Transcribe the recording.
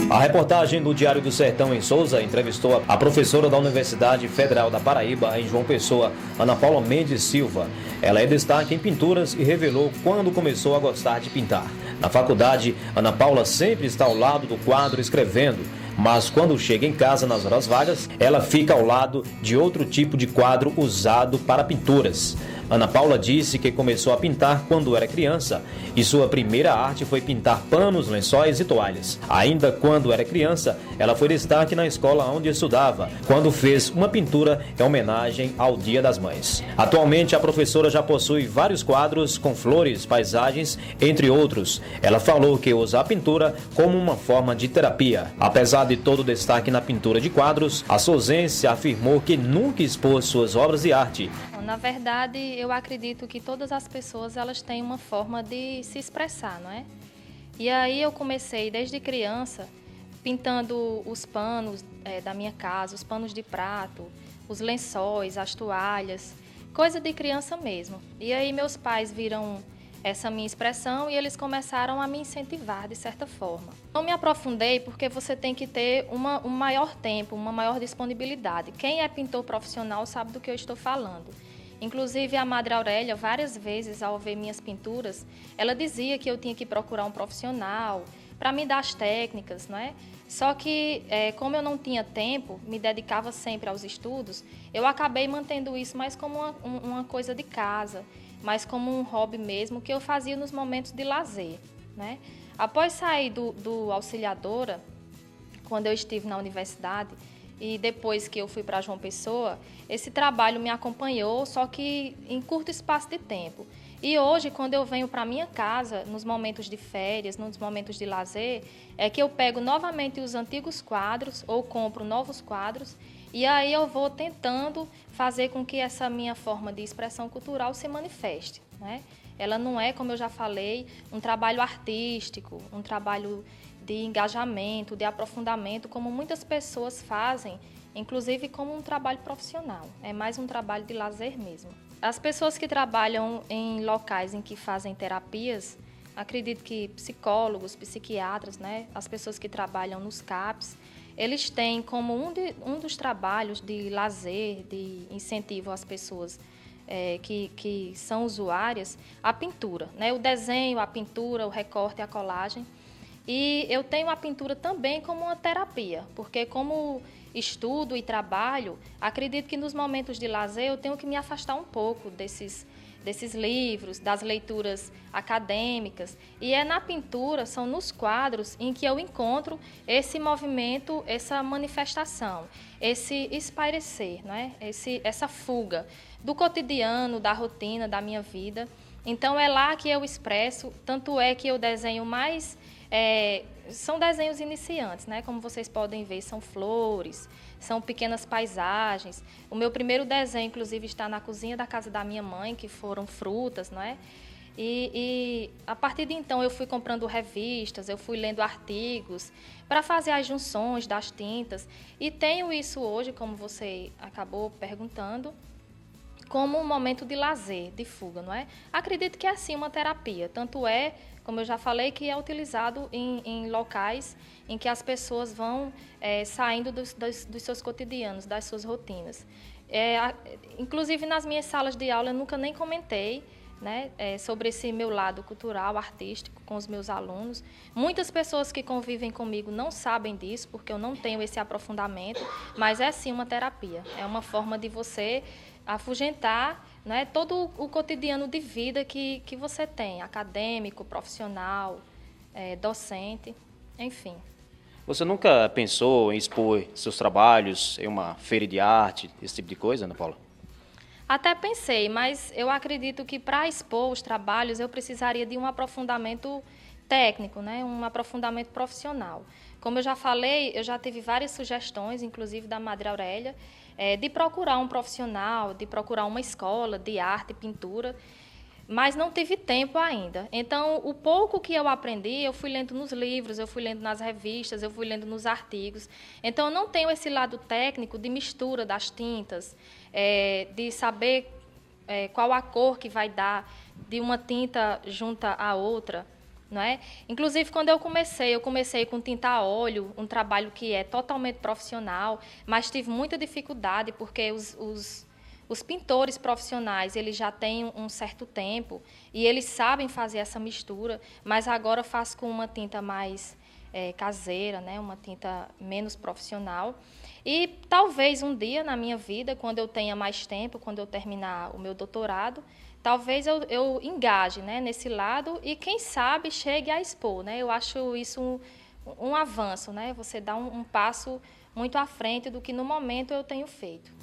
A reportagem do Diário do Sertão em Souza entrevistou a professora da Universidade Federal da Paraíba, em João Pessoa, Ana Paula Mendes Silva. Ela é destaque em pinturas e revelou quando começou a gostar de pintar. Na faculdade, Ana Paula sempre está ao lado do quadro escrevendo, mas quando chega em casa nas horas vagas, ela fica ao lado de outro tipo de quadro usado para pinturas. Ana Paula disse que começou a pintar quando era criança e sua primeira arte foi pintar panos, lençóis e toalhas. Ainda quando era criança, ela foi destaque na escola onde estudava, quando fez uma pintura em homenagem ao Dia das Mães. Atualmente, a professora já possui vários quadros com flores, paisagens, entre outros. Ela falou que usa a pintura como uma forma de terapia. Apesar de todo o destaque na pintura de quadros, a souzense afirmou que nunca expôs suas obras de arte. Na verdade, eu acredito que todas as pessoas elas têm uma forma de se expressar, não é? E aí eu comecei desde criança pintando os panos da minha casa, os panos de prato, os lençóis, as toalhas, coisa de criança mesmo. E aí meus pais viram essa minha expressão e eles começaram a me incentivar de certa forma. Não me aprofundei porque você tem que ter um maior tempo, uma maior disponibilidade. Quem é pintor profissional sabe do que eu estou falando. Inclusive, a Madre Aurélia, várias vezes, ao ver minhas pinturas, ela dizia que eu tinha que procurar um profissional para me dar as técnicas, não é? Só que, como eu não tinha tempo, me dedicava sempre aos estudos, eu acabei mantendo isso mais como uma coisa de casa, mais como um hobby mesmo, que eu fazia nos momentos de lazer, né? Após sair do auxiliadora, quando eu estive na universidade, e depois que eu fui para João Pessoa, esse trabalho me acompanhou, só que em curto espaço de tempo. E hoje, quando eu venho para minha casa, nos momentos de férias, nos momentos de lazer, é que eu pego novamente os antigos quadros ou compro novos quadros e aí eu vou tentando fazer com que essa minha forma de expressão cultural se manifeste, né? Ela não é, como eu já falei, um trabalho artístico, um trabalho de engajamento, de aprofundamento, como muitas pessoas fazem, inclusive como um trabalho profissional. É mais um trabalho de lazer mesmo. As pessoas que trabalham em locais em que fazem terapias, acredito que psicólogos, psiquiatras, né, as pessoas que trabalham nos CAPs, eles têm como um dos trabalhos de lazer, de incentivo às pessoas que são usuárias, a pintura, né, o desenho, a pintura, o recorte, a colagem. E eu tenho a pintura também como uma terapia, porque como estudo e trabalho, acredito que nos momentos de lazer eu tenho que me afastar um pouco desses livros, das leituras acadêmicas. E é na pintura, são nos quadros em que eu encontro esse movimento, essa manifestação, esse espairecer, né? Essa fuga do cotidiano, da rotina, da minha vida. Então é lá que eu expresso, tanto é que eu desenho mais... são desenhos iniciantes, né? Como vocês podem ver, são flores, são pequenas paisagens. O meu primeiro desenho, inclusive, está na cozinha da casa da minha mãe, que foram frutas, não é? E a partir de então eu fui comprando revistas, eu fui lendo artigos para fazer as junções das tintas. E tenho isso hoje, como você acabou perguntando, como um momento de lazer, de fuga, não é? Acredito que é sim uma terapia, tanto é, como eu já falei, que é utilizado em locais em que as pessoas vão saindo dos seus cotidianos, das suas rotinas. Inclusive nas minhas salas de aula eu nunca nem comentei, né, sobre esse meu lado cultural, artístico, com os meus alunos. Muitas pessoas que convivem comigo não sabem disso, porque eu não tenho esse aprofundamento, mas é sim uma terapia, é uma forma de você afugentar, né, todo o cotidiano de vida que você tem, acadêmico, profissional, docente, enfim. Você nunca pensou em expor seus trabalhos em uma feira de arte, esse tipo de coisa, Ana Paula? Até pensei, mas eu acredito que para expor os trabalhos eu precisaria de um aprofundamento técnico, né, um aprofundamento profissional. Como eu já falei, eu já tive várias sugestões, inclusive da Madre Aurélia, de procurar um profissional, de procurar uma escola de arte e pintura, mas não tive tempo ainda. Então, o pouco que eu aprendi, eu fui lendo nos livros, eu fui lendo nas revistas, eu fui lendo nos artigos. Então, eu não tenho esse lado técnico de mistura das tintas, de saber qual a cor que vai dar de uma tinta junto à outra. não é? Inclusive, quando eu comecei com tinta a óleo, um trabalho que é totalmente profissional, mas tive muita dificuldade porque os pintores profissionais, eles já têm um certo tempo e eles sabem fazer essa mistura, mas agora eu faço com uma tinta mais caseira, né? Uma tinta menos profissional. E talvez um dia na minha vida, quando eu tenha mais tempo, quando eu terminar o meu doutorado, talvez eu engaje, né, nesse lado e, quem sabe, chegue a expor. Né? Eu acho isso um avanço, né? Você dá um passo muito à frente do que no momento eu tenho feito.